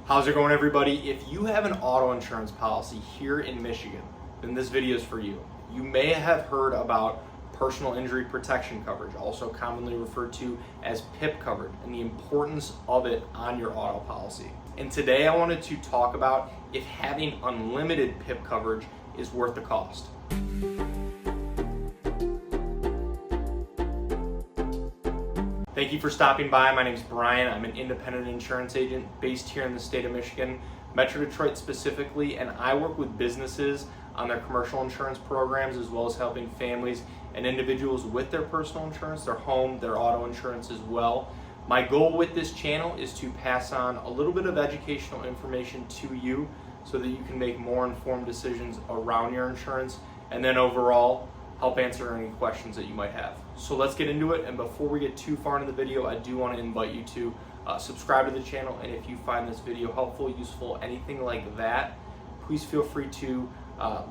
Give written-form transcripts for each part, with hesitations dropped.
How's it going, everybody? If you have an auto insurance policy here in Michigan, then this video is for you. You may have heard about personal injury protection coverage, also commonly referred to as PIP coverage, and the importance of it on your auto policy. And today I wanted to talk about if having unlimited PIP coverage is worth the cost. Thank you for stopping by. My name is Brian. I'm an independent insurance agent based here in the state of Michigan, Metro Detroit specifically, and I work with businesses on their commercial insurance programs, as well as helping families and individuals with their personal insurance, their home, their auto insurance as well. My goal with this channel is to pass on a little bit of educational information to you so that you can make more informed decisions around your insurance, and then overall help answer any questions that you might have. So let's get into it, and before we get too far into the video, I do want to invite you to subscribe to the channel, and if you find this video helpful, useful, anything like that, please feel free to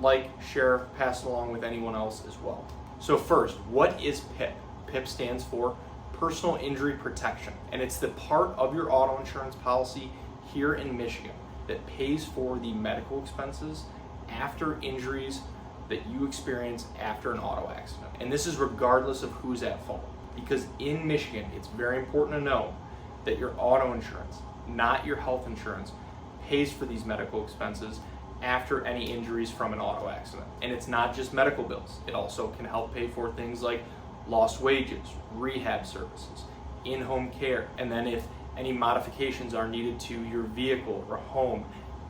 like, share, pass it along with anyone else as well. So first, what is PIP? PIP stands for Personal Injury Protection, and it's the part of your auto insurance policy here in Michigan that pays for the medical expenses after injuries that you experience after an auto accident. And this is regardless of who's at fault, because in Michigan, it's very important to know that your auto insurance, not your health insurance, pays for these medical expenses after any injuries from an auto accident. And it's not just medical bills. It also can help pay for things like lost wages, rehab services, in-home care, and then if any modifications are needed to your vehicle or home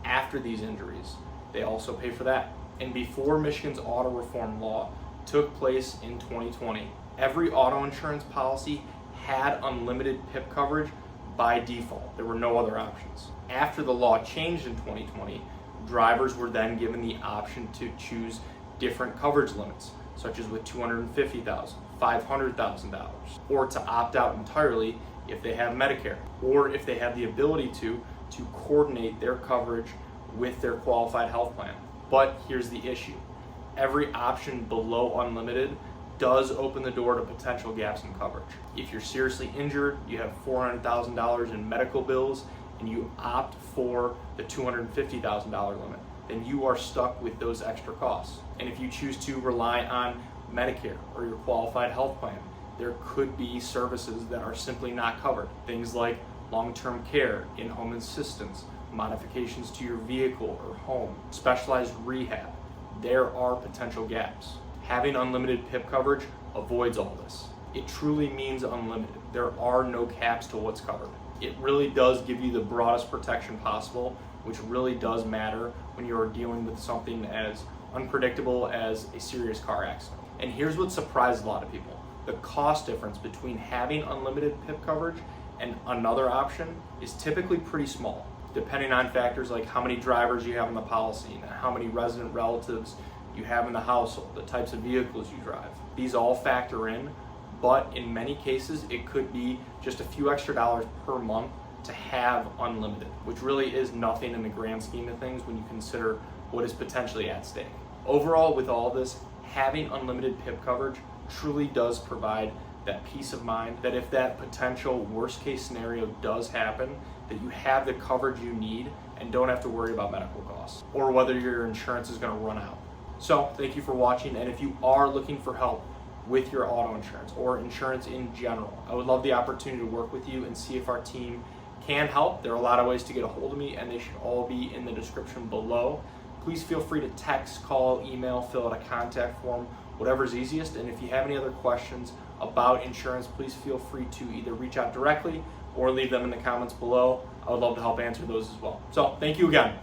after these injuries, they also pay for that. And before Michigan's auto reform law took place in 2020, every auto insurance policy had unlimited PIP coverage by default. There were no other options. After the law changed in 2020, drivers were then given the option to choose different coverage limits, such as with $250,000, $500,000, or to opt out entirely if they have Medicare, or if they have the ability to coordinate their coverage with their qualified health plan. But here's the issue. Every option below unlimited does open the door to potential gaps in coverage. If you're seriously injured, you have $400,000 in medical bills, and you opt for the $250,000 limit, then you are stuck with those extra costs. And if you choose to rely on Medicare or your qualified health plan, there could be services that are simply not covered. Things like long-term care, in-home assistance, modifications to your vehicle or home, specialized rehab. There are potential gaps. Having unlimited PIP coverage avoids all this. It truly means unlimited. There are no caps to what's covered. It really does give you the broadest protection possible, which really does matter when you're dealing with something as unpredictable as a serious car accident. And here's what surprised a lot of people. The cost difference between having unlimited PIP coverage and another option is typically pretty small, depending on factors like how many drivers you have in the policy and how many resident relatives you have in the household, the types of vehicles you drive. These all factor in, but in many cases, it could be just a few extra dollars per month to have unlimited, which really is nothing in the grand scheme of things when you consider what is potentially at stake. Overall, with all this, having unlimited PIP coverage truly does provide that peace of mind that if that potential worst case scenario does happen, that you have the coverage you need and don't have to worry about medical costs or whether your insurance is going to run out. So thank you for watching, and if you are looking for help with your auto insurance or insurance in general, I would love the opportunity to work with you and see if our team can help. There are a lot of ways to get a hold of me, and they should all be in the description below. Please feel free to text, call, email, fill out a contact form, whatever's easiest. And if you have any other questions about insurance, please feel free to either reach out directly or leave them in the comments below. I would love to help answer those as well. So thank you again.